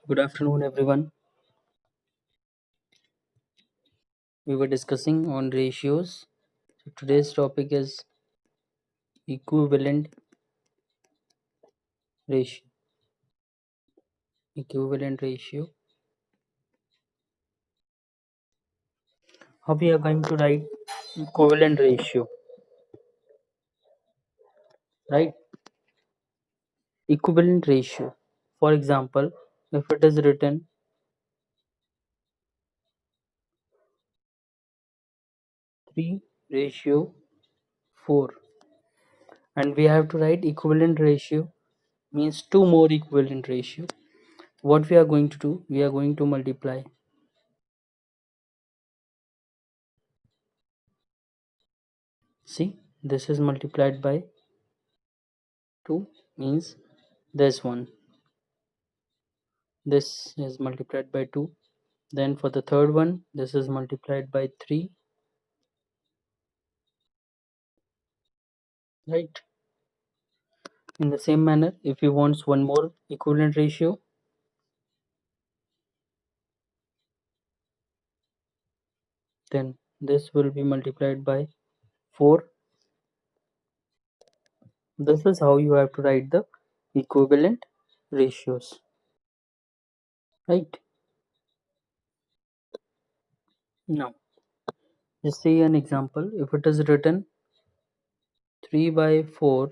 Good afternoon, everyone. We were discussing on ratios. So today's topic is equivalent ratio. Equivalent ratio. How we are going to write equivalent ratio, right? Equivalent ratio. For example, if it is written 3:4, and we have to write equivalent ratio means two more equivalent ratio. What we are going to do? We are going to multiply. See, this is multiplied by 2 means this one. This is multiplied by 2. Then for the third one, this is multiplied by 3, right? In the same manner, if you want one more equivalent ratio, then this will be multiplied by 4. This is how you have to write the equivalent ratios, right? Now, just see an example. If it is written 3/4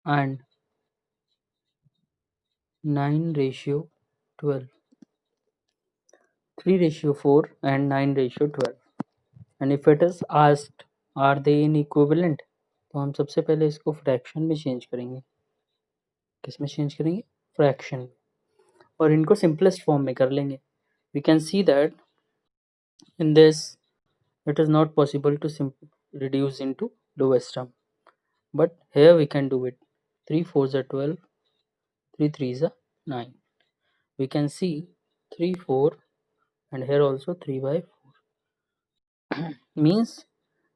and 9:12, 3:4 and 9:12, and if it is asked, are they in equivalent, तो हम सबसे पहले इसको fraction में change करेंगे. किस में change करेंगे? फ्रैक्शन में. और इनको सिंपलेस्ट फॉर्म में कर लेंगे. We can see that in this it is not possible to reduce into lowest term, but here we can do it. 3 4s are 12, 3 3s are 9. We can see 3 4 and here also 3/4 means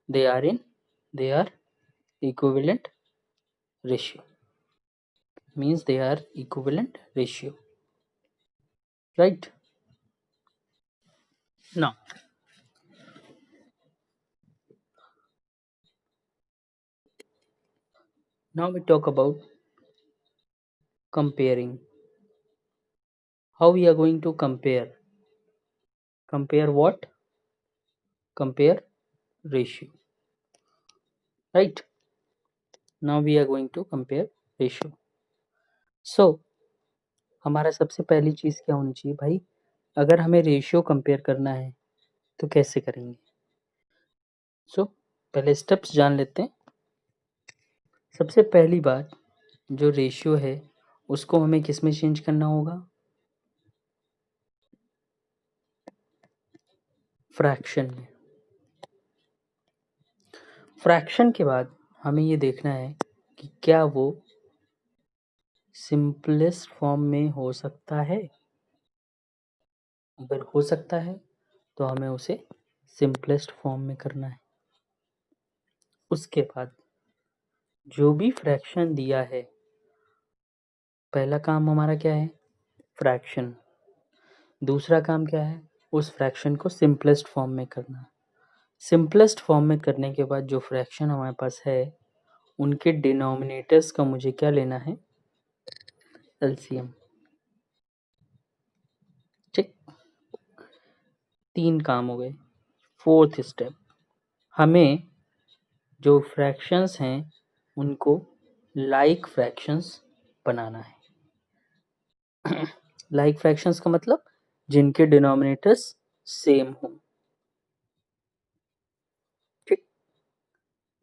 they are equivalent ratio, means they are equivalent ratio, right? Now we talk about comparing. How we are going to compare what? Compare ratio, right? Now we are going to compare ratio. So हमारा सबसे पहली चीज क्या होनी चाहिए भाई? अगर हमें रेशियो कंपेयर करना है तो कैसे करेंगे? सो पहले स्टेप्स जान लेते हैं. सबसे पहली बात, जो रेशियो है उसको हमें किस में चेंज करना होगा? फ्रैक्शन में. फ्रैक्शन के बाद हमें ये देखना है कि क्या वो सिंपलेस्ट फॉर्म में हो सकता है. अगर हो सकता है तो हमें उसे सिंपलेस्ट फॉर्म में करना है. उसके बाद जो भी फ्रैक्शन दिया है, पहला काम हमारा क्या है? फ्रैक्शन. दूसरा काम क्या है? उस फ्रैक्शन को सिंपलेस्ट फॉर्म में करना. सिंपलेस्ट फॉर्म में करने के बाद जो फ्रैक्शन हमारे पास है, उनके डिनोमिनेटर्स का मुझे क्या लेना है? एलसीएम. ठीक. 3 काम हो गए. फोर्थ स्टेप, हमें जो फ्रैक्शंस हैं उनको लाइक फ्रैक्शंस बनाना है. लाइक फ्रैक्शंस का मतलब जिनके डिनोमिनेटर्स सेम हो. ठीक.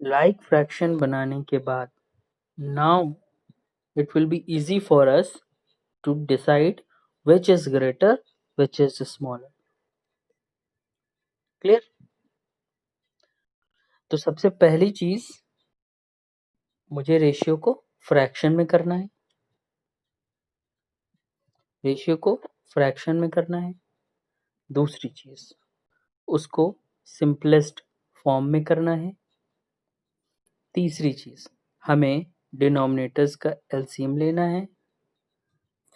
लाइक फ्रैक्शन बनाने के बाद now it will be easy for us to decide which is greater, which is smaller. Clear? तो सबसे पहली चीज मुझे रेशियो को फ्रैक्शन में करना है. रेशियो को फ्रैक्शन में करना है. दूसरी चीज, उसको सिंपलेस्ट फॉर्म में करना है. तीसरी चीज, हमें डिनोमिनेटर्स का एलसीएम लेना है.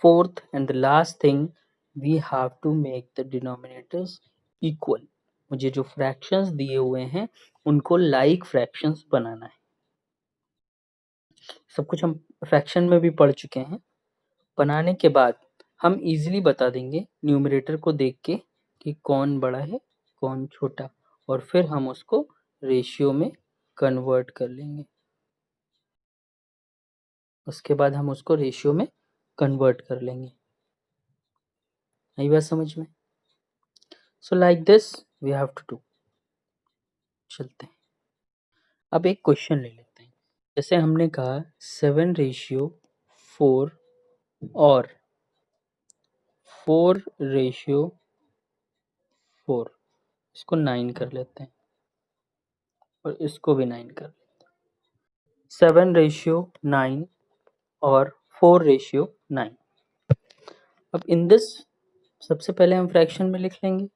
Fourth and the last thing, we have to make the denominators equal. मुझे जो fractions दिए हुए हैं उनको like fractions बनाना है. सब कुछ हम फ्रैक्शन में भी पढ़ चुके हैं. बनाने के बाद हम इजीली बता देंगे न्यूमरेटर को देख के कि कौन बड़ा है कौन छोटा, और फिर हम उसको रेशियो में कन्वर्ट कर लेंगे. उसके बाद हम उसको रेशियो में कन्वर्ट कर लेंगे. आई बात समझ में? So like this we have to do. चलते हैं. अब एक क्वेश्चन ले लेते हैं. जैसे हमने कहा 7:4 और 4:4, इसको 9 कर लेते हैं और इसको भी 9 कर लेते हैं. 7:9 और 4:9. अब इन दिस सबसे पहले हम फ्रैक्शन में लिख लेंगे.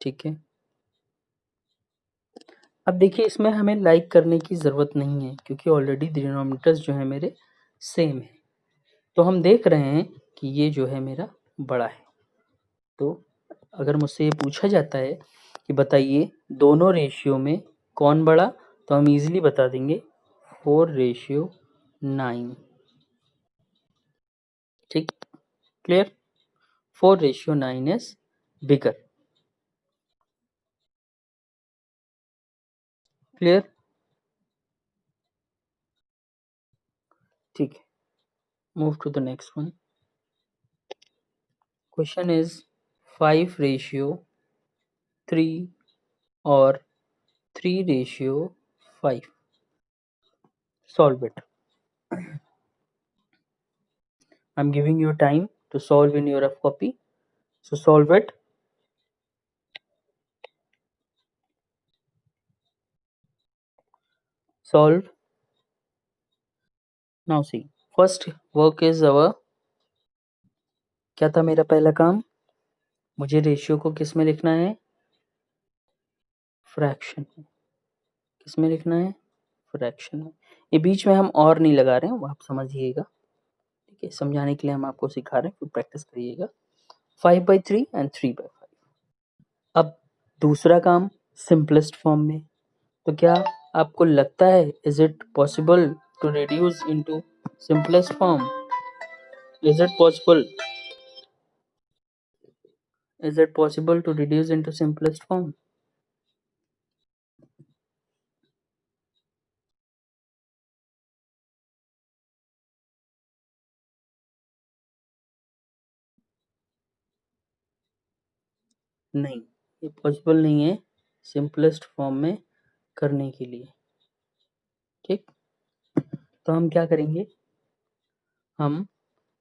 ठीक है. अब देखिए इसमें हमें लाइक करने की ज़रूरत नहीं है क्योंकि ऑलरेडी डिनोमिनेटर्स जो है मेरे सेम है. तो हम देख रहे हैं कि ये जो है मेरा बड़ा है. तो अगर मुझसे ये पूछा जाता है कि बताइए दोनों रेशियो में कौन बड़ा, तो हम इजीली बता देंगे 4:9. ठीक. क्लियर? 4:9 is bigger. क्लियर? ठीक है. Move to the next one. Question is 5:3 और 3:5. Solve it. I'm giving you time to solve in your rough copy. So solve it. Solve. Now see. First work is our. क्या था मेरा पहला काम? मुझे ratio को किस में लिखना है? फ्रैक्शन में. किस में लिखना है? फ्रैक्शन में. ये बीच में हम और नहीं लगा रहे हैं, वो आप समझिएगा. ठीक है. समझाने के लिए हम आपको सिखा रहे हैं, फिर प्रैक्टिस करिएगा. 5/3 and 3/5. अब दूसरा काम सिंपलेस्ट फॉर्म में. तो क्या आपको लगता है is it possible to reduce into simplest form? Is it possible? Is it possible to reduce into simplest form? नहीं, ये पॉसिबल नहीं है सिंपलेस्ट फॉर्म में करने के लिए. ठीक. तो हम क्या करेंगे? हम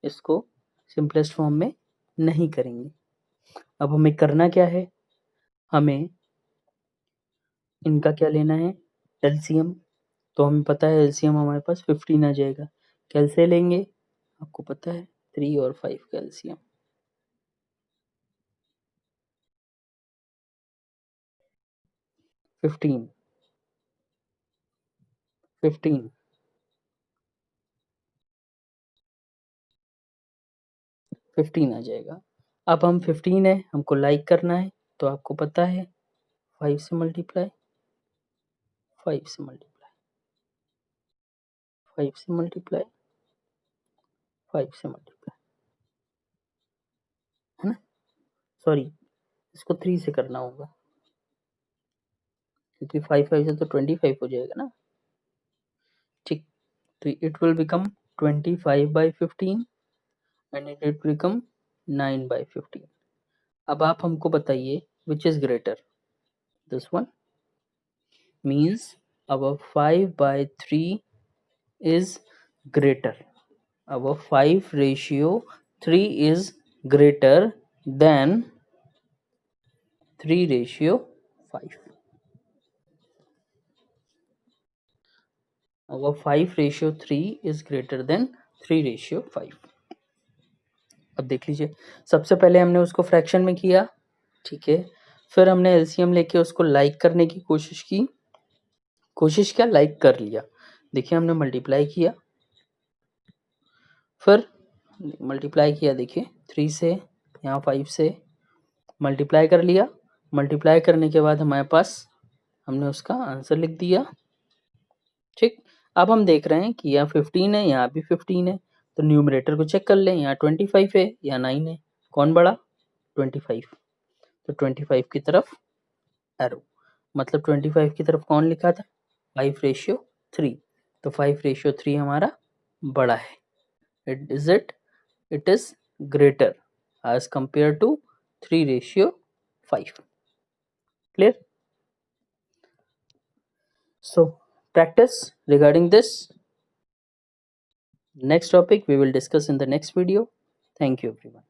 इसको सिंपलेस्ट फॉर्म में नहीं करेंगे. अब हमें करना क्या है? हमें इनका क्या लेना है? एलसीएम. तो हमें पता है एलसीएम हमारे पास 15 आ जाएगा. कैसे लेंगे? आपको पता है 3 और 5 का एलसीएम. 15 15 15 आ जाएगा. अब हम 15 है, हमको लाइक करना है, तो आपको पता है 5 से मल्टीप्लाई, 5 से मल्टीप्लाई, 5 से मल्टीप्लाई, 5 से मल्टीप्लाई, है ना? सॉरी, इसको 3 से करना होगा क्योंकि 5 5 से तो 25 हो जाएगा ना. ठीक. तो it will become 25/15 and it will become 9/15. अब आप हमको बताइए which is greater. This one means our 5/3 is greater. Our 5:3 is greater than 3:5. Our 5:3 is greater than 3:5. अब देख लीजिए, सबसे पहले हमने उसको फ्रैक्शन में किया. ठीक है. फिर हमने एलसीएम लेके उसको लाइक करने की कोशिश की. कोशिश क्या, लाइक कर लिया. देखिए हमने मल्टीप्लाई किया. फिर मल्टीप्लाई किया, देखिए 3 से, यहाँ 5 से मल्टीप्लाई कर लिया। मल्टीप्लाई करने के बाद हमारे पास हमने उसका आंसर लिख दिया। ठीक, अब हम देख रहे हैं कि यहाँ 15 है, यहाँ भी 15 है, तो न्यूमरेटर को चेक कर लें, यहाँ 25 है या 9 है, कौन बड़ा? 25। तो 25 की तरफ एरो, मतलब 25 की तरफ कौन लिखा था? 5:3। तो 5:3 हमारा बड़ा है। It is greater as compared to 3:5. Clear? So practice regarding this. Next topic we will discuss in the next video. Thank you everyone.